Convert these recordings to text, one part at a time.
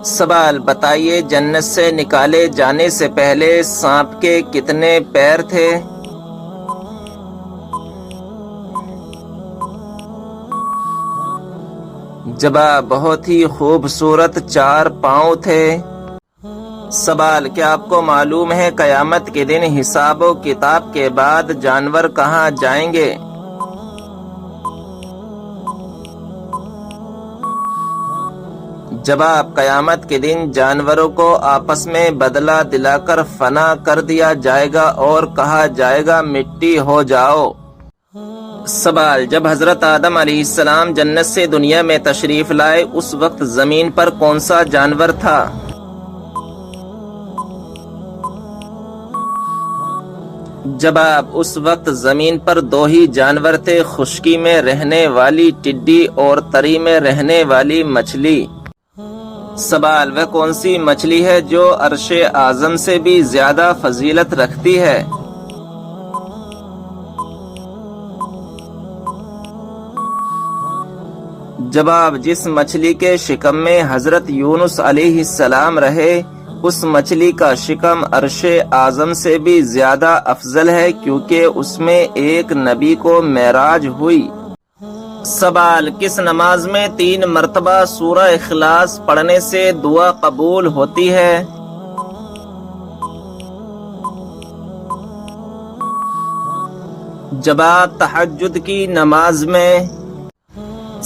سوال بتائیے، جنت سے نکالے جانے سے پہلے سانپ کے کتنے پیر تھے؟ جواب بہت ہی خوبصورت، 4 پاؤں تھے۔ سوال کیا آپ کو معلوم ہے قیامت کے دن حساب و کتاب کے بعد جانور کہاں جائیں گے؟ جواب قیامت کے دن جانوروں کو آپس میں بدلہ دلا کر فنا کر دیا جائے گا اور کہا جائے گا مٹی ہو جاؤ۔ سوال جب حضرت آدم علیہ السلام جنت سے دنیا میں تشریف لائے اس وقت زمین پر کون سا جانور تھا؟ جواب اس وقت زمین پر 2 ہی جانور تھے، خشکی میں رہنے والی ٹڈی اور تری میں رہنے والی مچھلی۔ سوال وہ کون سی مچھلی ہے جو عرش اعظم سے بھی زیادہ فضیلت رکھتی ہے؟ جواب جس مچھلی کے شکم میں حضرت یونس علیہ السلام رہے اس مچھلی کا شکم عرش اعظم سے بھی زیادہ افضل ہے کیونکہ اس میں ایک نبی کو معراج ہوئی۔ سوال کس نماز میں 3 مرتبہ سورہ اخلاص پڑھنے سے دعا قبول ہوتی ہے؟ جواب تہجد کی نماز میں۔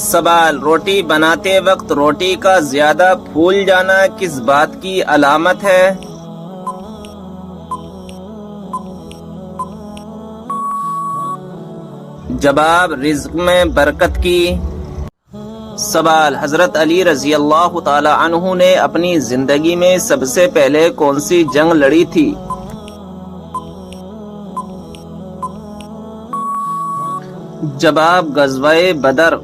سوال روٹی بناتے وقت روٹی کا زیادہ پھول جانا کس بات کی علامت ہے؟ جواب رزق میں برکت کی۔ سوال حضرت علی رضی اللہ تعالی عنہ نے اپنی زندگی میں سب سے پہلے کون سی جنگ لڑی تھی؟ جواب غزوہ بدر۔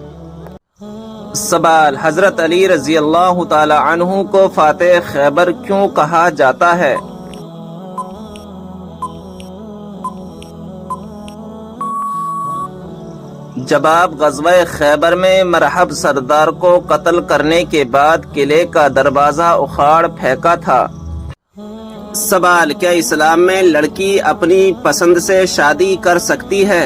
سوال حضرت علی رضی اللہ تعالی عنہ کو فاتح خیبر کیوں کہا جاتا ہے؟ جواب غزوہ خیبر میں مرحب سردار کو قتل کرنے کے بعد قلعے کا دروازہ اکھاڑ پھینکا تھا۔ سوال کیا اسلام میں لڑکی اپنی پسند سے شادی کر سکتی ہے؟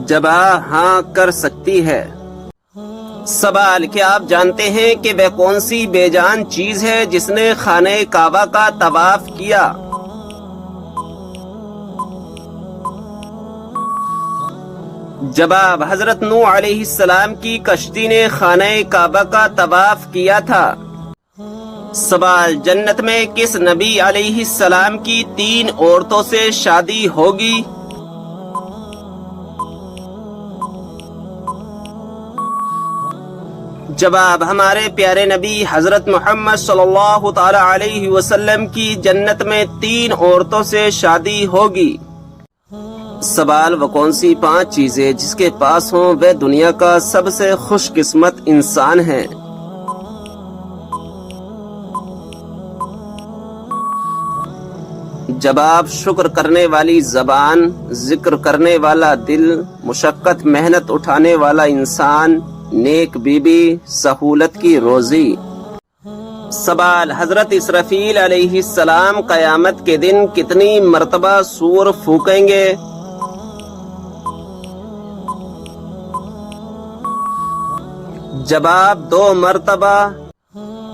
جواب ہاں کر سکتی ہے۔ سوال کیا آپ جانتے ہیں کہ وہ کون سی بے جان چیز ہے جس نے خانہ کعبہ کا طواف کیا؟ جواب حضرت نوح علیہ السلام کی کشتی نے خانہ کعبہ کا طواف کیا تھا۔ سوال جنت میں کس نبی علیہ السلام کی 3 عورتوں سے شادی ہوگی؟ جواب ہمارے پیارے نبی حضرت محمد صلی اللہ تعالی علیہ وسلم کی جنت میں 3 عورتوں سے شادی ہوگی۔ سوال وہ کون سی 5 چیزیں جس کے پاس ہوں وہ دنیا کا سب سے خوش قسمت انسان ہے؟ جواب شکر کرنے والی زبان، ذکر کرنے والا دل، مشقت محنت اٹھانے والا انسان، نیک بیوی، سہولت کی روزی۔ سوال حضرت اسرافیل علیہ السلام قیامت کے دن کتنی مرتبہ سور پھونکیں گے؟ جواب 2 مرتبہ۔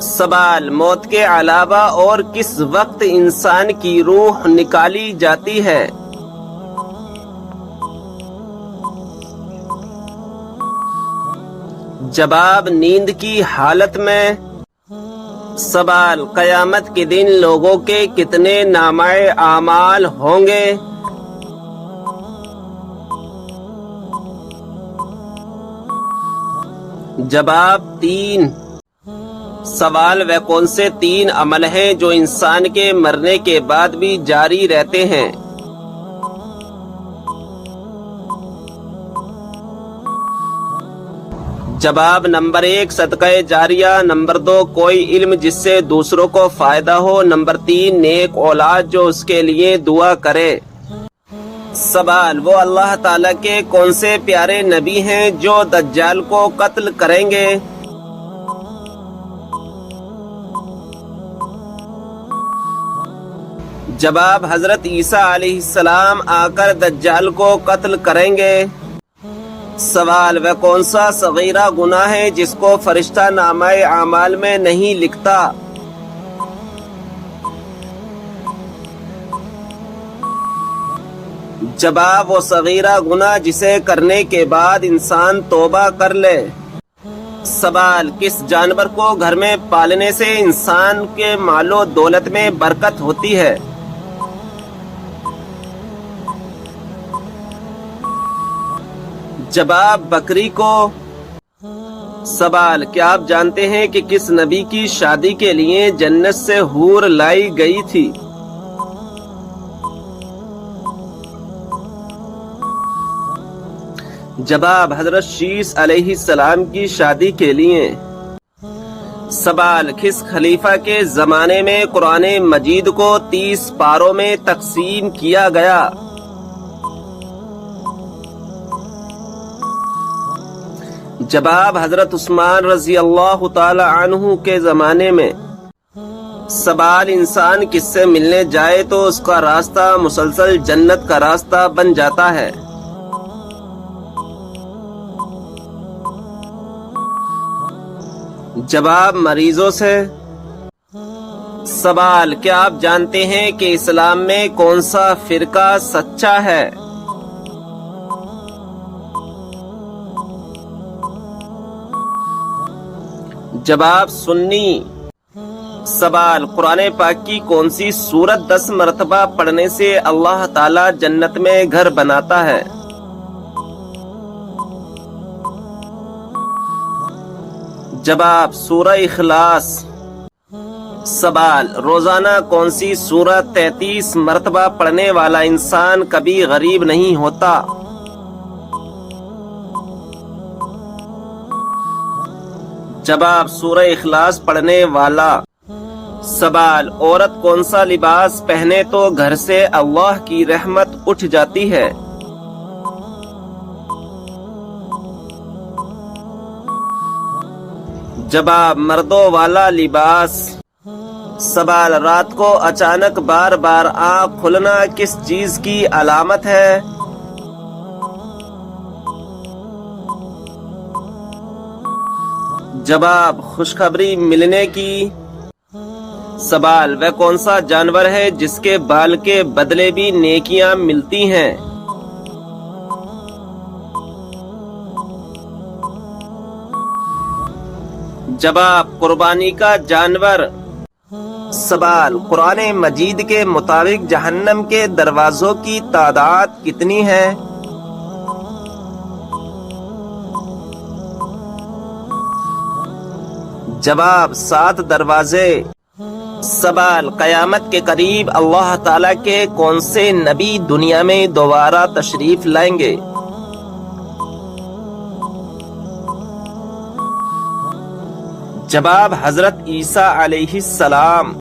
سوال موت کے علاوہ اور کس وقت انسان کی روح نکالی جاتی ہے؟ جواب نیند کی حالت میں۔ سوال قیامت کے دن لوگوں کے کتنے نامہ اعمال ہوں گے؟ جواب 3۔ سوال وہ کون سے 3 عمل ہیں جو انسان کے مرنے کے بعد بھی جاری رہتے ہیں؟ جواب نمبر 1 صدقہ جاریہ، نمبر 2 کوئی علم جس سے دوسروں کو فائدہ ہو، نمبر 3 نیک اولاد جو اس کے لیے دعا کرے۔ سوال، وہ اللہ تعالیٰ کے کون سے پیارے نبی ہیں جو دجال کو قتل کریں گے؟ جواب، حضرت عیسیٰ علیہ السلام آ کر دجال کو قتل کریں گے۔ سوال، وہ کون سا صغیرہ گناہ ہے جس کو فرشتہ نامہ اعمال میں نہیں لکھتا؟ جواب، وہ صغیرہ گناہ جسے کرنے کے بعد انسان توبہ کر لے۔ سوال، کس جانور کو گھر میں پالنے سے انسان کے مال و دولت میں برکت ہوتی ہے؟ جواب، بکری کو۔ سوال، کیا آپ جانتے ہیں کہ کس نبی کی شادی کے لیے جنت سے حور لائی گئی تھی؟ جواب، حضرت شیس علیہ السلام کی شادی کے لیے۔ سوال، کس خلیفہ کے زمانے میں قرآن مجید کو 30 پاروں میں تقسیم کیا گیا؟ جواب، حضرت عثمان رضی اللہ تعالی عنہ کے زمانے میں۔ سوال، انسان کس سے ملنے جائے تو اس کا راستہ مسلسل جنت کا راستہ بن جاتا ہے؟ جواب، مریضوں سے۔ سوال، کیا آپ جانتے ہیں کہ اسلام میں کون سا فرقہ سچا ہے؟ جواب، سنی۔ سوال، قرآن پاک کی کون سی سورت 10 مرتبہ پڑھنے سے اللہ تعالی جنت میں گھر بناتا ہے؟ جواب، سورہ اخلاص۔ سوال، روزانہ کون سی سورت 33 مرتبہ پڑھنے والا انسان کبھی غریب نہیں ہوتا؟ جواب، سورہ اخلاص پڑھنے والا۔ سوال، عورت کون سا لباس پہنے تو گھر سے اللہ کی رحمت اٹھ جاتی ہے؟ جواب، مردوں والا لباس۔ سوال، رات کو اچانک بار بار آنکھ کھلنا کس چیز کی علامت ہے؟ جواب، خوشخبری ملنے کی۔ سوال، وہ کون سا جانور ہے جس کے بال کے بدلے بھی نیکیاں ملتی ہیں؟ جواب، قربانی کا جانور۔ سوال، قرآن مجید کے مطابق جہنم کے دروازوں کی تعداد کتنی ہے؟ جواب، 7 دروازے۔ سوال، قیامت کے قریب اللہ تعالیٰ کے کون سے نبی دنیا میں دوبارہ تشریف لائیں گے؟ جواب، حضرت عیسیٰ علیہ السلام۔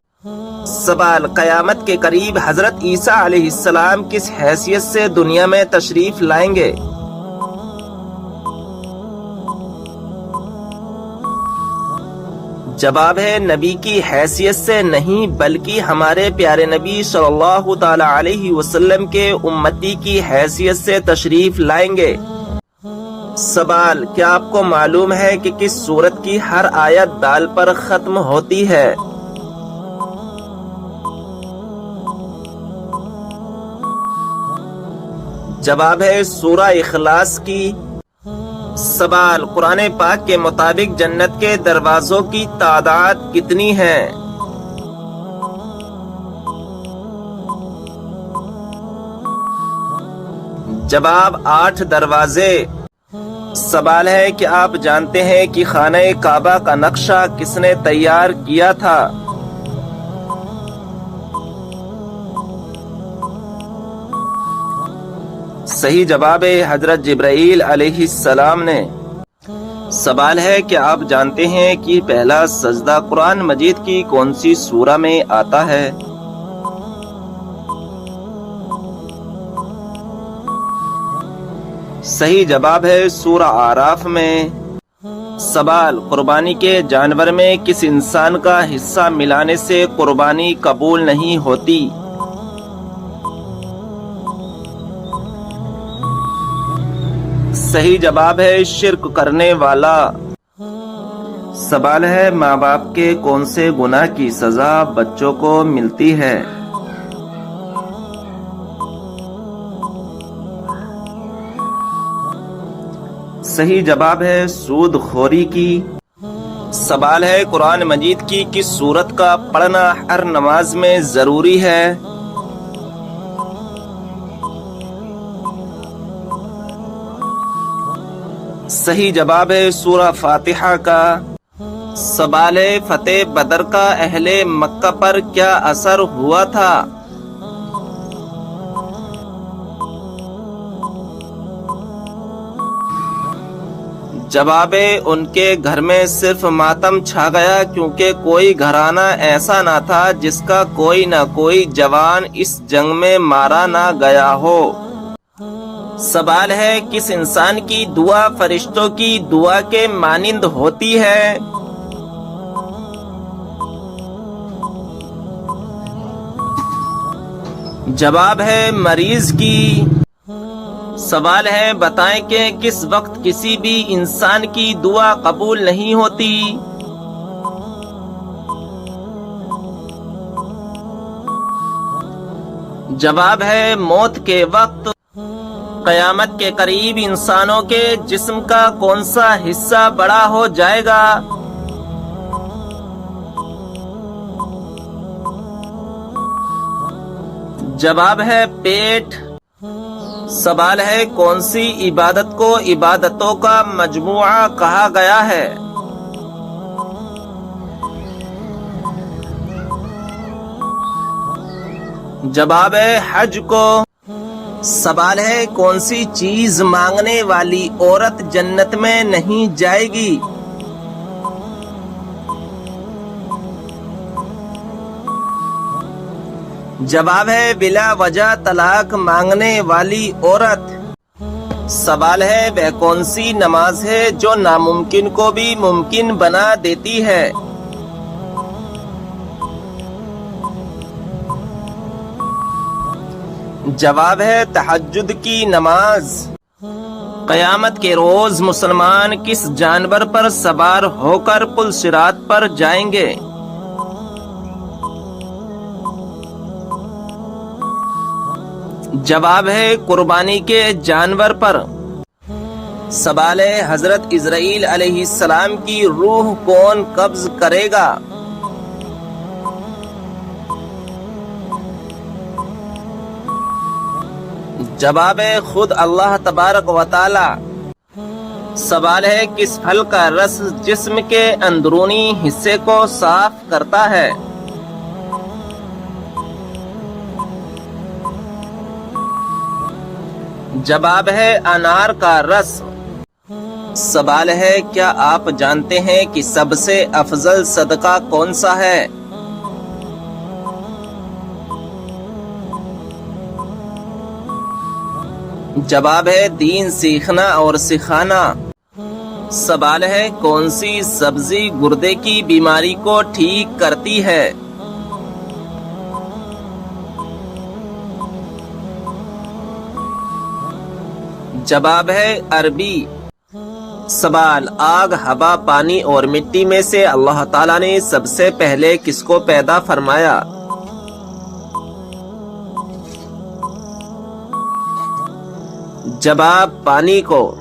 سوال، قیامت کے قریب حضرت عیسیٰ علیہ السلام کس حیثیت سے دنیا میں تشریف لائیں گے؟ جواب ہے، نبی کی حیثیت سے نہیں بلکہ ہمارے پیارے نبی صلی اللہ تعالی علیہ وسلم کے امتی کی حیثیت سے تشریف لائیں گے۔ سوال، کیا آپ کو معلوم ہے کہ کس سورت کی ہر آیت دال پر ختم ہوتی ہے؟ جواب ہے، سورہ اخلاص کی۔ سوال، قرآن پاک کے مطابق جنت کے دروازوں کی تعداد کتنی ہے؟ جواب، 8 دروازے۔ سوال ہے کہ آپ جانتے ہیں کہ خانہ کعبہ کا نقشہ کس نے تیار کیا تھا؟ صحیح جواب ہے، حضرت جبرائیل علیہ السلام نے۔ سوال ہے کہ آپ جانتے ہیں کہ پہلا سجدہ قرآن مجید کی کون سی سورہ میں آتا ہے؟ صحیح جواب ہے سورہ اعراف میں۔ سوال، قربانی کے جانور میں کس انسان کا حصہ ملانے سے قربانی قبول نہیں ہوتی؟ صحیح جواب ہے شرک کرنے والا۔ سوال ہے، ماں باپ کے کون سے گناہ کی سزا بچوں کو ملتی ہے؟ صحیح جواب ہے سود خوری کی۔ سوال ہے، قرآن مجید کی کس سورت کا پڑھنا ہر نماز میں ضروری ہے؟ صحیح جواب ہے سورہ فاتحہ کا۔ سوال ہے، فتح بدر کا اہل مکہ پر کیا اثر ہوا تھا؟ جواب ہے، ان کے گھر میں صرف ماتم چھا گیا، کیونکہ کوئی گھرانہ ایسا نہ تھا جس کا کوئی نہ کوئی جوان اس جنگ میں مارا نہ گیا ہو۔ سوال ہے، کس انسان کی دعا فرشتوں کی دعا کے مانند ہوتی ہے؟ جواب ہے مریض کی۔ سوال ہے، بتائیں کہ کس وقت کسی بھی انسان کی دعا قبول نہیں ہوتی؟ جواب ہے موت کے وقت۔ قیامت کے قریب انسانوں کے جسم کا کون سا حصہ بڑا ہو جائے گا؟ جواب ہے پیٹ۔ سوال ہے، کون سی عبادت کو عبادتوں کا مجموعہ کہا گیا ہے؟ جواب ہے حج کو۔ سوال ہے، کون سی چیز مانگنے والی عورت جنت میں نہیں جائے گی؟ جواب ہے بلا وجہ طلاق مانگنے والی عورت۔ سوال ہے، وہ کون سی نماز ہے جو ناممکن کو بھی ممکن بنا دیتی ہے؟ جواب ہے تہجد کی نماز۔ قیامت کے روز مسلمان کس جانور پر سوار ہو کر پل صراط پر جائیں گے؟ جواب ہے قربانی کے جانور پر۔ سوال ہے، حضرت اسرائیل علیہ السلام کی روح کون قبض کرے گا؟ جواب ہے خود اللہ تبارک و تعالی۔ سوال ہے، کس پھل کا رس جسم کے اندرونی حصے کو صاف کرتا ہے؟ جواب ہے انار کا رس۔ سوال ہے، کیا آپ جانتے ہیں کہ سب سے افضل صدقہ کون سا ہے؟ جواب ہے دین سیکھنا اور سکھانا۔ سوال ہے، کون سی سبزی گردے کی بیماری کو ٹھیک کرتی ہے؟ جواب ہے عربی۔ سوال، آگ، ہوا، پانی اور مٹی میں سے اللہ تعالیٰ نے سب سے پہلے کس کو پیدا فرمایا؟ جواب پانی کو۔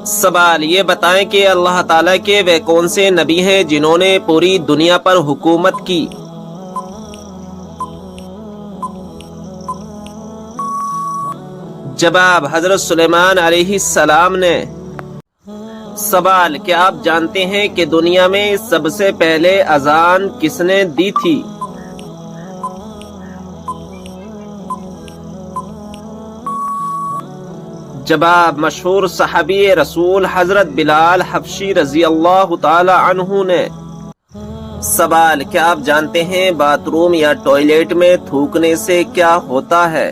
سوال، یہ بتائیں کہ اللہ تعالیٰ کے وہ کون سے نبی ہیں جنہوں نے پوری دنیا پر حکومت کی؟ جواب حضرت سلیمان علیہ السلام نے۔ سوال، کیا آپ جانتے ہیں کہ دنیا میں سب سے پہلے اذان کس نے دی تھی؟ جواب مشہور صحابی رسول حضرت بلال حبشی رضی اللہ تعالی عنہ نے۔ سوال، کیا آپ جانتے ہیں باتھ روم یا ٹوائلٹ میں تھوکنے سے کیا ہوتا ہے؟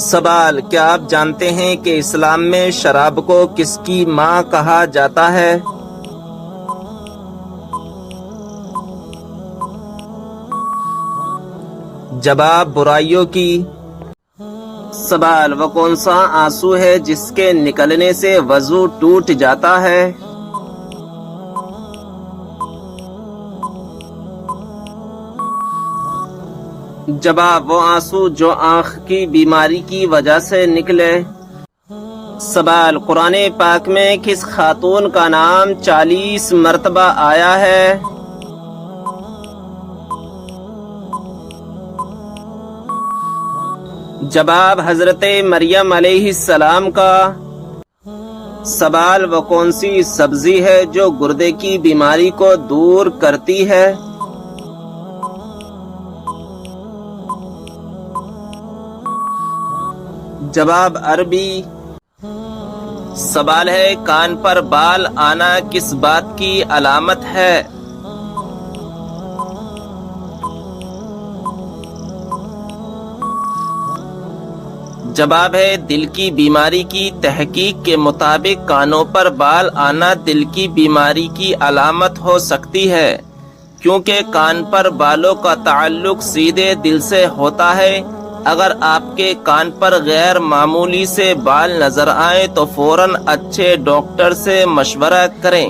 سوال: کیا آپ جانتے ہیں کہ اسلام میں شراب کو کس کی ماں کہا جاتا ہے؟ جواب: برائیوں کی۔ سوال: وہ کون سا آنسو ہے جس کے نکلنے سے وضو ٹوٹ جاتا ہے؟ جواب: وہ آنسو جو آنکھ کی بیماری کی وجہ سے نکلے۔ سوال: قرآن پاک میں کس خاتون کا نام 40 مرتبہ آیا ہے؟ جواب: حضرت مریم علیہ السلام کا۔ سوال: وہ کون سی سبزی ہے جو گردے کی بیماری کو دور کرتی ہے؟ جواب: عربی۔ سوال ہے: کان پر بال آنا کس بات کی علامت ہے؟ جواب ہے: دل کی بیماری کی تحقیق کے مطابق کانوں پر بال آنا دل کی بیماری کی علامت ہو سکتی ہے، کیونکہ کان پر بالوں کا تعلق سیدھے دل سے ہوتا ہے۔ اگر آپ کے کان پر غیر معمولی سے بال نظر آئیں تو فوراً اچھے ڈاکٹر سے مشورہ کریں۔